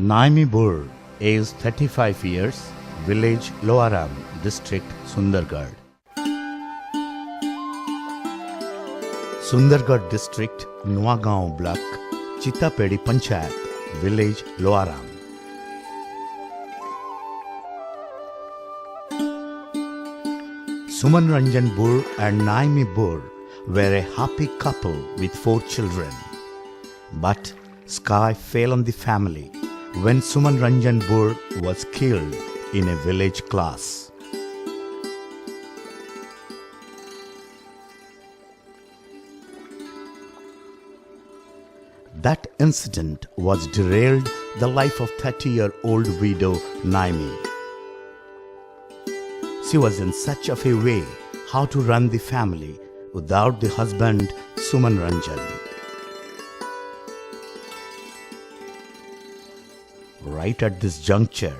Naimi Bur, age 35 years, village Loaram, district Sundargarh. Sundargarh district, Nuagaon block, Chitapedi Panchayat, village Loaram. Suman Ranjan Bur and Naimi Bur were a happy couple with 4 children. But sky fell on the family when Suman Ranjan Bur was killed in a village class. That incident was derailed the life of 30-year-old widow Naimi. She was in search of a way how to run the family without the husband Suman Ranjan. Right at this juncture,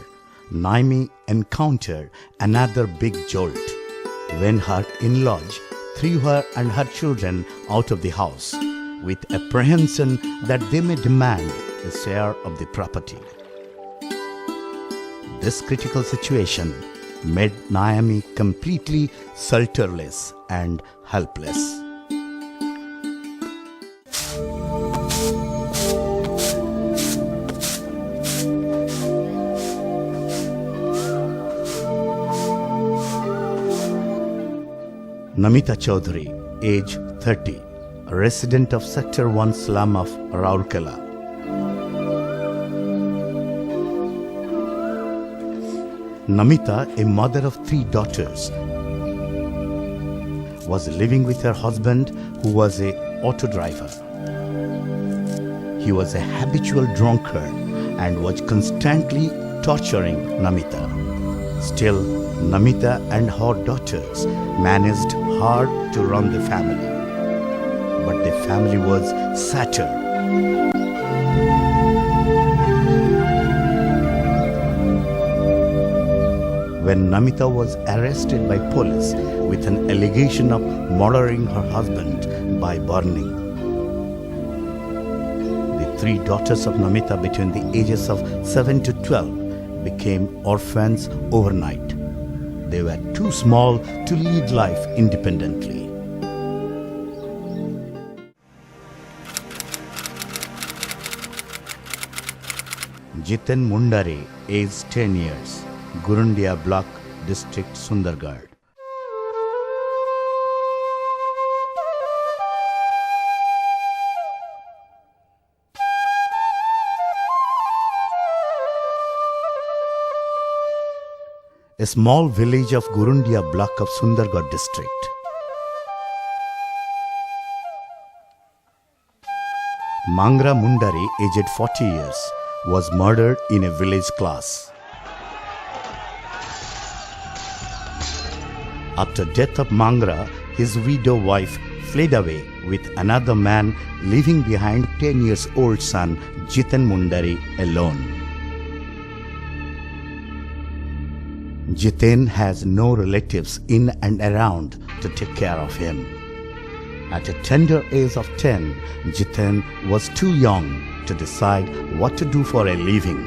Naimi encountered another big jolt when her in-laws threw her and her children out of the house with apprehension that they may demand a share of the property. This critical situation made Naimi completely shelterless and helpless. Namita Chaudhary, age 30, a resident of Sector 1 slum of Rourkela. Namita, a mother of 3 daughters, was living with her husband who was an auto driver. He was a habitual drunkard and was constantly torturing Namita. Still, Namita and her daughters managed hard to run the family. But the family was shattered. When Namita was arrested by police with an allegation of murdering her husband by burning. The 3 daughters of Namita between the ages of 7 to 12 became orphans overnight. They were too small to lead life independently. Jiten Mundare, age 10 years, Gurundia Block, District Sundargarh. A small village of Gurundia Block of Sundargarh District. Mangra Mundari, aged 40 years, was murdered in a village class. After death of Mangra, his widow wife fled away with another man, leaving behind 10 years old son Jiten Mundari alone. Jiten has no relatives in and around to take care of him. At a tender age of 10, Jiten was too young to decide what to do for a living.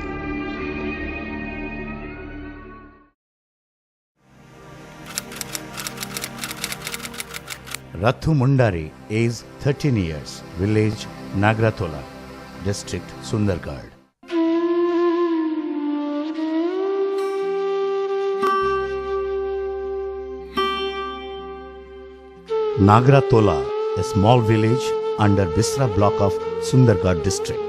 Rathu Mundari, age 13 years, village Nagratola, district Sundargarh. Nagratola, a small village under Bisra block of Sundargarh district.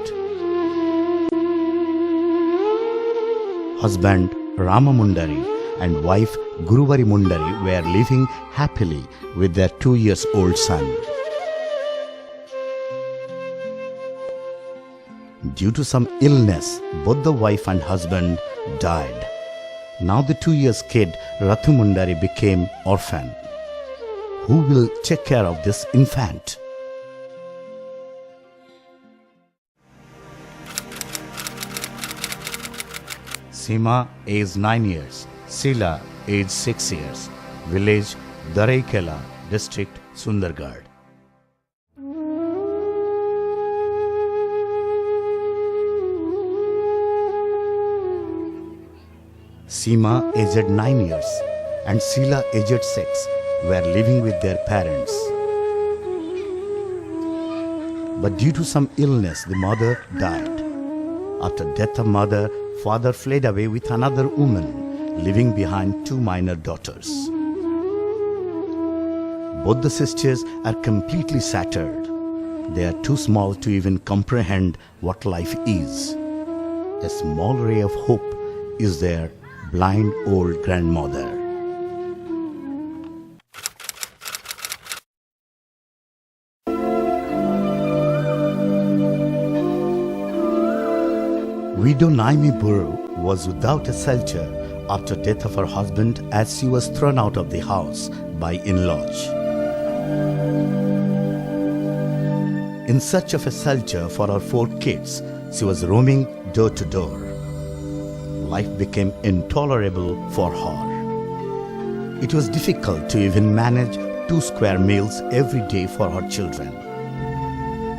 Husband Rama Mundari and wife Guruvari Mundari were living happily with their 2 years old son. Due to some illness, both the wife and husband died. Now the 2 years kid Rathu Mundari became orphan. Who will take care of this infant? Sima, age 9 years, Sila, age 6 years, village Daraikela, district Sundargarh. Seema, aged 9 years, and Sheila, aged 6, were living with their parents. But due to some illness, the mother died. After death of mother, father fled away with another woman, leaving behind 2 minor daughters. Both the sisters are completely shattered. They are too small to even comprehend what life is. A small ray of hope is their blind old grandmother. Widow Naimi Buru was without a shelter after death of her husband, as she was thrown out of the house by in-laws. In search of a shelter for her 4 kids, she was roaming door to door. Life became intolerable for her. It was difficult to even manage 2 square meals every day for her children.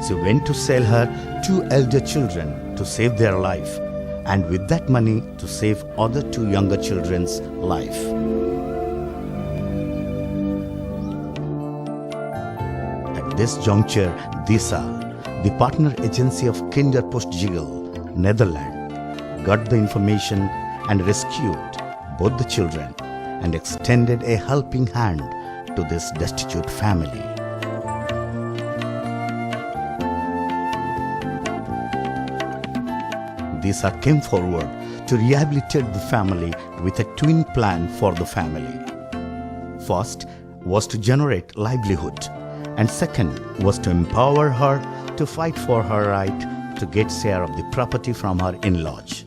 She went to sell her 2 elder children to save their life, and with that money to save other 2 younger children's life. At this juncture, Disa, the partner agency of Kinderpostgigel, Netherlands, got the information and rescued both the children and extended a helping hand to this destitute family. Disa came forward to rehabilitate the family with a twin plan for the family. First was to generate livelihood, and second was to empower her to fight for her right to get share of the property from her in-laws.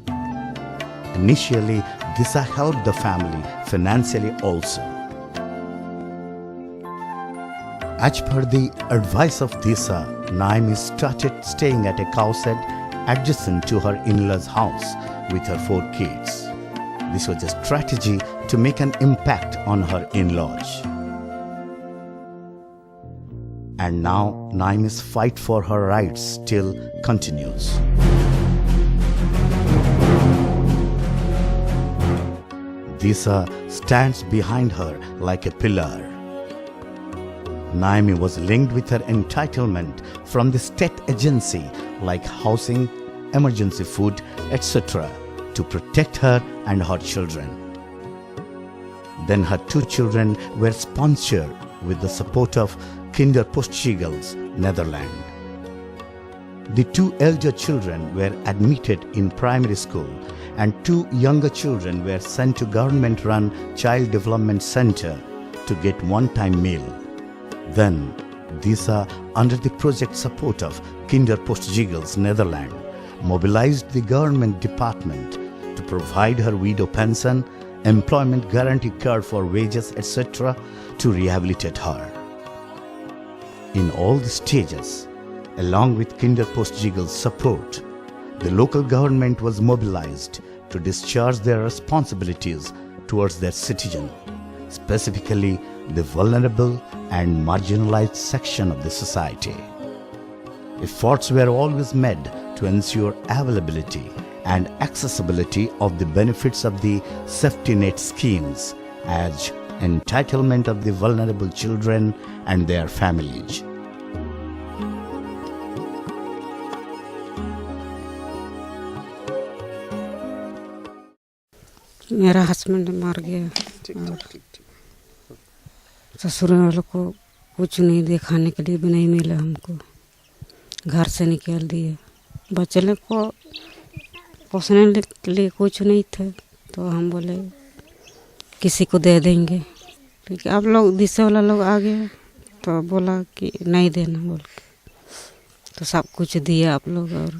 Initially, Disa helped the family financially also. As per the advice of Disa, Naimi started staying at a cow shed adjacent to her in-laws' house with her 4 kids. This was a strategy to make an impact on her in-laws. And now Naimi's fight for her rights still continues. Disa stands behind her like a pillar. Naimi was linked with her entitlement from the state agency like housing, emergency food, etc. to protect her and her children. Then her 2 children were sponsored with the support of Kinderpostgigels, Netherlands. The 2 elder children were admitted in primary school and 2 younger children were sent to government-run Child Development Center to get one-time meal. Then, Disa, under the project support of Kinderpostgigels, Netherlands, mobilized the government department to provide her widow pension, employment guarantee card for wages, etc. to rehabilitate her. In all the stages, along with Kinderpostgigel's support, the local government was mobilized to discharge their responsibilities towards their citizens, specifically the vulnerable and marginalized section of the society. Efforts were always made to ensure availability and accessibility of the benefits of the safety net schemes as entitlement of the vulnerable children and their families. मेरा husband मर गया और ससुर वालों को कुछ नहीं दिया, खाने के लिए भी नहीं मिला हमको, घर से निकाल दिए। बच्चे लोग को पोसने के लिए कुछ नहीं था, तो हम बोले किसी को दे देंगे। ठीक है, आप लोग दिशा वाला लोग आ गए तो बोला कि नहीं देना बोल के, तो सब कुछ दिया आप लोग और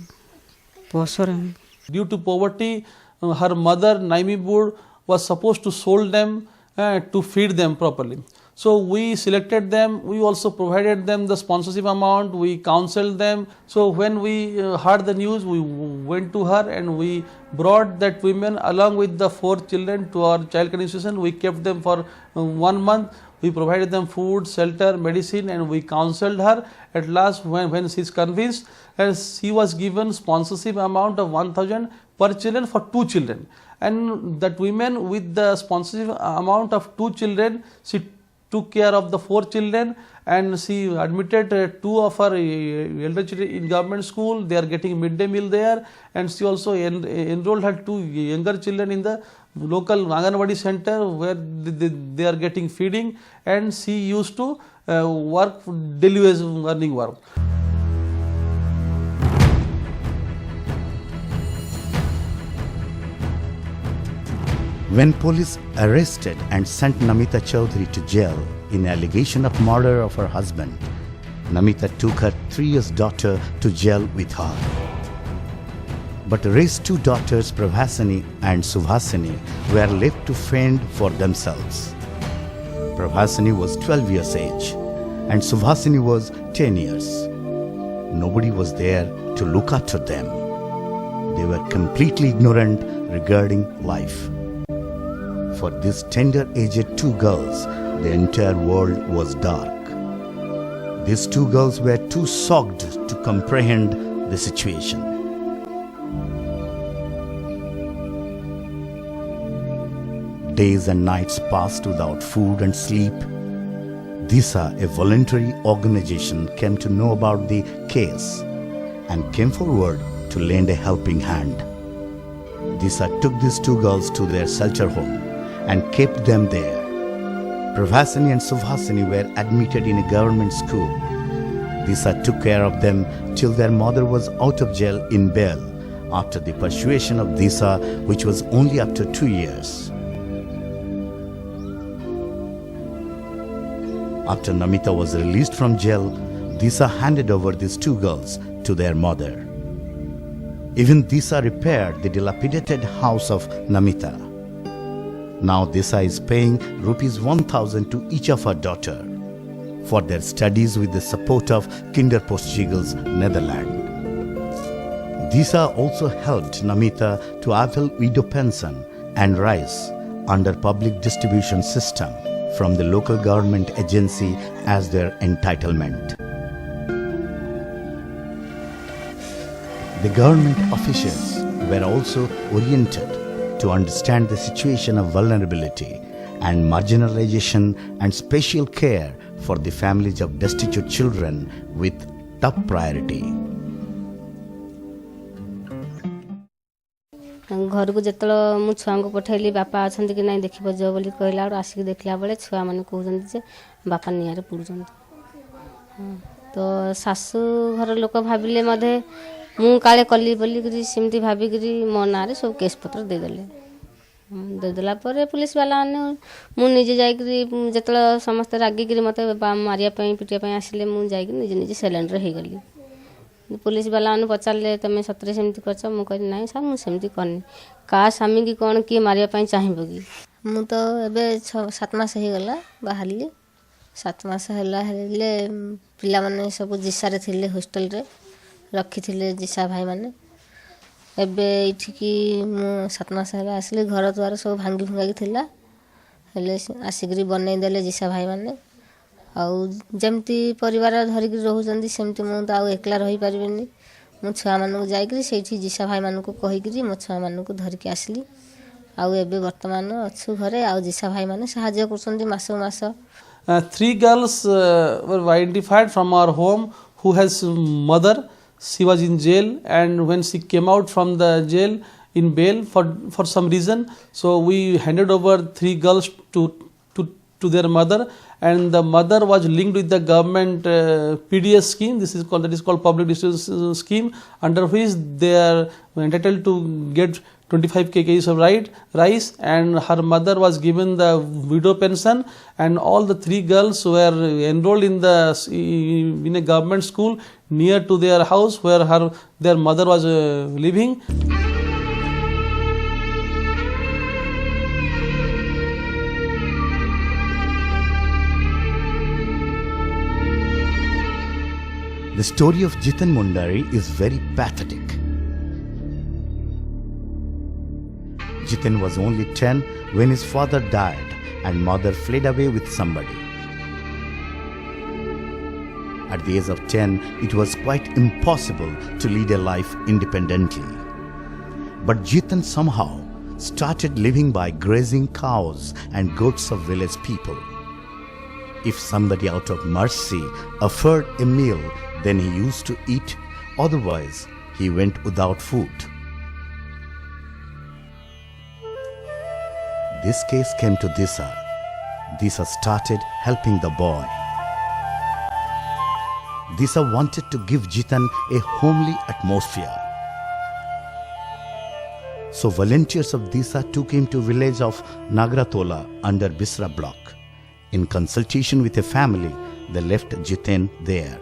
पोस रहे हैं। Due to poverty, her mother Naimi Buru was supposed to sold them to feed them properly. So we selected them, we also provided them the sponsorship amount, we counseled them. So when we heard the news, we went to her and we brought that women along with the 4 children to our child care institution. We kept them for 1 month. We provided them food, shelter, medicine, and we counseled her. At last, when she is convinced, she was given sponsorship amount of 1,000 per children for 2 children. and that woman with the sponsorship amount of 2 children, she took care of the 4 children, and she admitted 2 of her elder children in government school. They are getting midday meal there, and she also enrolled her 2 younger children in the local Anganwadi center where they are getting feeding, and she used to work daily wage earning work. When police arrested and sent Namita Chaudhary to jail in allegation of murder of her husband, Namita took her 3-year-old daughter to jail with her. But raised 2 daughters, Prabhasini and Subhasini, were left to fend for themselves. Prabhasini was 12 years age and Subhasini was 10 years. Nobody was there to look after them. They were completely ignorant regarding life. For these tender-aged 2 girls, the entire world was dark. These 2 girls were too shocked to comprehend the situation. Days and nights passed without food and sleep. DISA, a voluntary organization, came to know about the case and came forward to lend a helping hand. DISA took these 2 girls to their shelter home and kept them there. Prabhasini and Subhasini were admitted in a government school. DISA took care of them till their mother was out of jail in bail after the persuasion of DISA, which was only after 2 years. After Namita was released from jail, DISA handed over these 2 girls to their mother. Even DISA repaired the dilapidated house of Namita. Now DISA is paying rupees 1,000 to each of her daughter for their studies with the support of Kinderpostjiegels, Netherlands. DISA also helped Namita to avail widow pension and rice under public distribution system from the local government agency as their entitlement. The government officials were also oriented to understand the situation of vulnerability and marginalization and special care for the families of destitute children with top priority. घर को जितल मु छुआ को पठेली बापा अच्छा कि नहीं देख जो बोली कहला आसिक देखला बेले छुआ मैंने कहते बापा निआरे पुड़ुंट तो शाशु घर लोक भाविले मधे मु काले कली बोलिकी सेमती भाविक मो ना सब केस पत्र देदेले देदेला पुलिस वाला मुझे जाते समस्त रागिक मत मारियापाई पिटिया आसिले मुझे निजे निजे सिलेंडर हो गली पुलिस वाला पचारे तुम सतरे सेमती कर मुझे ना सर मुझे करनी का स्वामी की कौन किए मारियापाई चाहिए कि मु तो ए 6-7 मास हो गला बाहरली 7 मास है पिला माने सब जिसारे थिले हॉस्टल रे रखी थे जिसा भाई माने एबे इठिकी मु 7 मास है आसली घर द्वार सब भांगी भुंगाकी थिला हेले आसिक बनई देले जिसा भाई माने आउ जमती परिवार धरिक रोचंदी सेमती मु तो एकला रही पारिबेनी मु छुआ मानू जाइकरी सेठी जिसा भाई मानू कहिकरी मो छुआ मानू धरिक आसली आउ एबे वर्तमान अच्छु घरे आउ जिसा भाई माने सहाय्य करछंदी मासो मास 3 girls were identified from our home who has mother. She was in jail, and when she came out from the jail in bail for some reason, so we handed over 3 girls to their mother, and the mother was linked with the government PDS scheme. That is called public distribution scheme, under which they are entitled to get 25 kgs of rice, and her mother was given the widow pension, and all the 3 girls were enrolled in a government school near to their house where their mother was living. The story of Jitan Mundari is very pathetic. Jitan was only 10 when his father died and mother fled away with somebody. At the age of 10, it was quite impossible to lead a life independently. But Jitan somehow started living by grazing cows and goats of village people. If somebody out of mercy offered a meal, then he used to eat, otherwise he went without food. This case came to Disa. Disa started helping the boy. Disa wanted to give Jitan a homely atmosphere. So volunteers of Disa took him to village of Nagratola under Bisra block. In consultation with a family, they left Jitan there.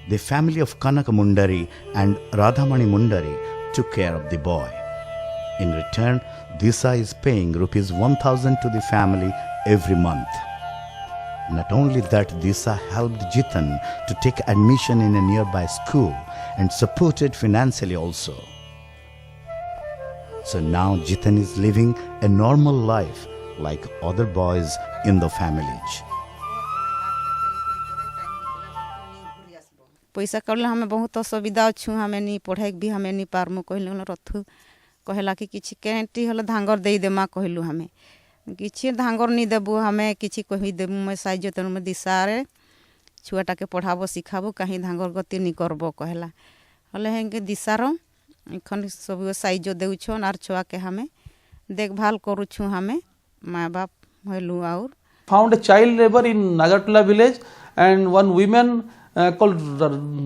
The family of Kanaka Mundari and Radhamani Mundari took care of the boy. In return, Disa is paying rupees 1,000 to the family every month. Not only that, Disa helped Jitan to take admission in a nearby school and supported financially also. So now Jitan is living a normal life like other boys in the family. पैसा कल हमें बहुत असुविधा अच्छु हमें नहीं पढ़ाई भी हमें नहीं पारमु कहलु रथु कहला कि किछि कैंटी हल धांगर दे देमा कहलु हमें किछि धांगर नहीं देबु हमें किछि कहि देबु मैं साइज तनु में दिसारे छुआटा के पढ़ाबो सिखाबो कहीं धांगर गति नहीं करबो कहला हले हेंगे दिसारो इखन सब साइज देउछन आर छुआ के हमें देखभाल करूछु हमें माँ बाप हेलु और found a child labor in Nagartula village, and one woman called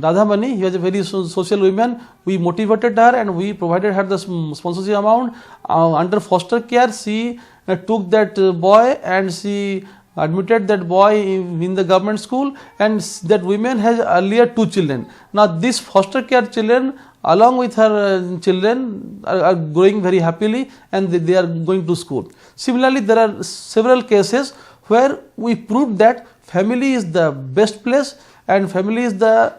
Radhamani. He was a very social woman. We motivated her and we provided her the sponsorship amount. Under foster care, she took that boy and she admitted that boy in the government school, and that woman has earlier 2 children. Now these foster care children along with her children are growing very happily, and they are going to school. Similarly, there are several cases where we proved that family is the best place and family is the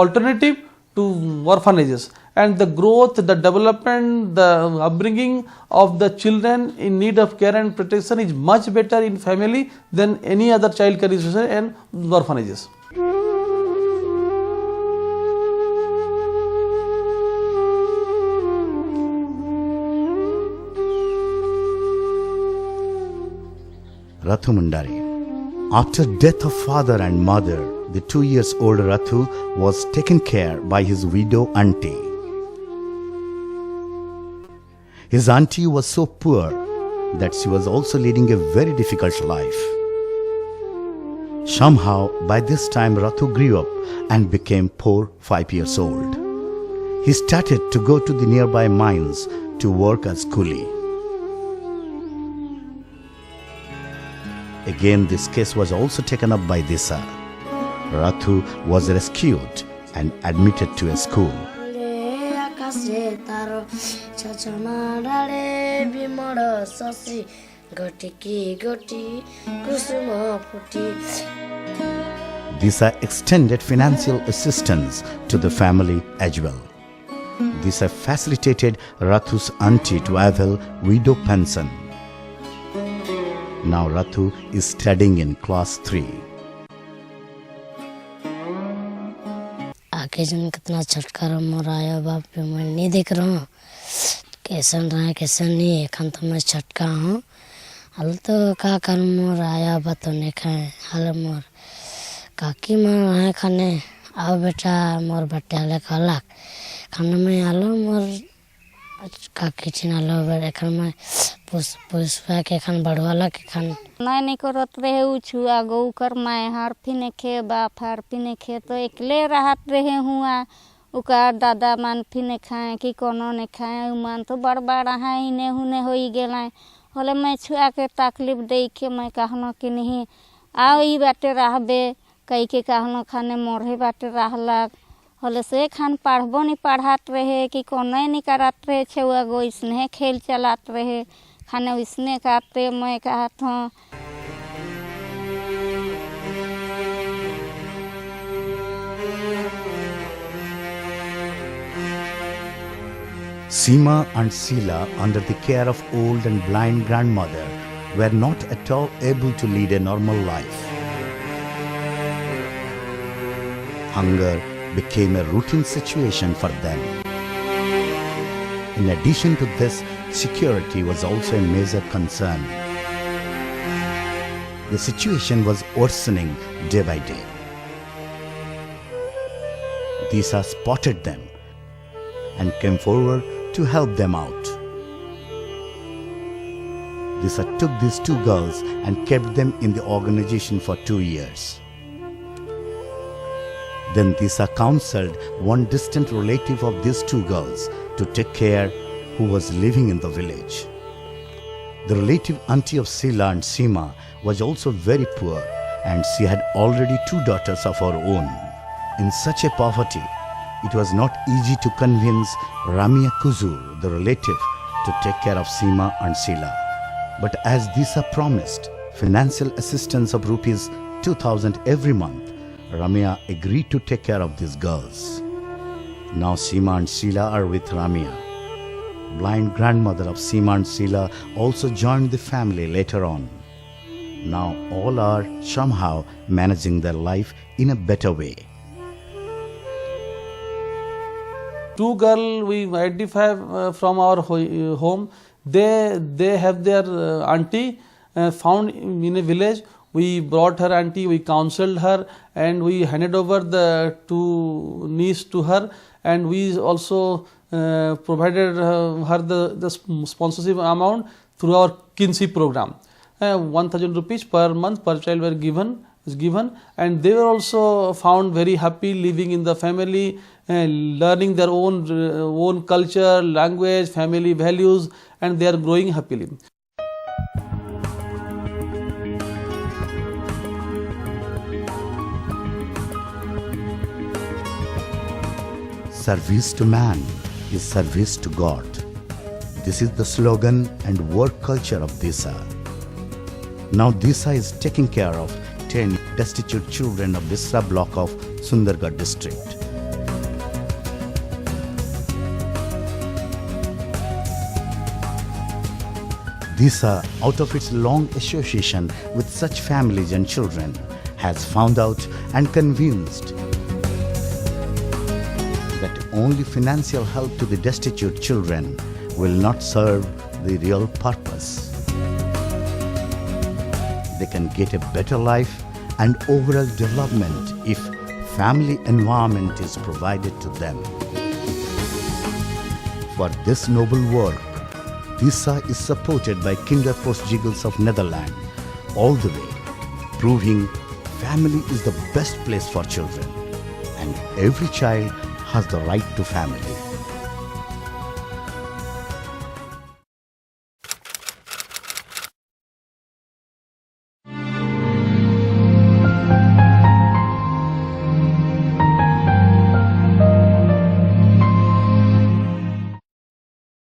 alternative to orphanages, and the growth, the development, the upbringing of the children in need of care and protection is much better in family than any other child care institution and orphanages. Rathu Mundari. After death of father and mother, the 2 years old Rathu was taken care by his widow auntie. His auntie was so poor that she was also leading a very difficult life. Somehow, by this time Rathu grew up and became poor 5 years old. He started to go to the nearby mines to work as coolie. Again, this case was also taken up by Disa. Rathu was rescued and admitted to a school. Disa extended financial assistance to the family as well. Disa facilitated Rathu's auntie to avail widow pension. Now Rathu is studying in class 3. आगे जन कितना छटकारा मोर आया बाप पे मैं नहीं देख रहा हूँ कैसन रहा है कैसन नहीं एखन तो मैं छटका हूँ हाल तो का कर मोर आया बा तो नहीं खाए हाल मोर काकी मोर आए खाने आओ बेटा मोर बेटे हाले खाला खाने में आलो मोर काकी चिनालो बेटे खान में पुष्पा के खान बढ़वाला के खान नहीं करत रहे छुआ गौ कर मैं हार फिने खे बाप हार फिने खे तो एकले रहत रहे हुआ उका दादा मान फिने खाए कि कोनो ने खाए मान तो बड़ बड़ा है इने हुने होई गेलाय होले मैं छुआ के तकलीफ दे के मैं कहनो कि नहीं आओ ई बाटे रहबे कई के कहनो खाने मोरहे बाटे रहला होले से खान पढ़बो नहीं पढ़ात रहे कि कोनो नहीं करत रहे छुआ गो इसने खेल चलात रहे खाने इसने खाते मैं कहत हूँ Seema and Sheila, under the care of old and blind grandmother, were not at all able to lead a normal life. hunger became a routine situation for them. In addition to this, security was also a major concern. The situation was worsening day by day. Disa spotted them and came forward to help them out. Disa took these two girls and kept them in the organization for 2 years. Then Disa counseled one distant relative of these two girls to take care, who was living in the village. The relative auntie of Sila and Seema was also very poor, and she had already 2 daughters of her own. In such a poverty, it was not easy to convince Ramia Kuzur, the relative, to take care of Seema and Sila. But as Disa promised financial assistance of rupees 2,000 every month, Ramya agreed to take care of these girls. Now Seema and Sheila are with Ramya. Blind grandmother of Seema and Sheila also joined the family later on. Now all are somehow managing their life in a better way. 2 girls we identify from our home. They have their auntie found in a village. We brought her auntie, we counseled her, and we handed over the 2 niece to her, and we also provided her the sponsorship amount through our Kinsey program. 1,000 rupees per month per child is given, and they were also found very happy living in the family, learning their own culture, language, family values, and they are growing happily. Service to man is service to God. This is the slogan and work culture of Disa. Now Disa is taking care of 10 destitute children of Bisra block of Sundargarh district. Disa, out of its long association with such families and children, has found out and convinced that only financial help to the destitute children will not serve the real purpose. They can get a better life and overall development if family environment is provided to them. For this noble work, Disa is supported by Kinderpostgigels of Netherlands all the way, proving family is the best place for children and every child has the right to family.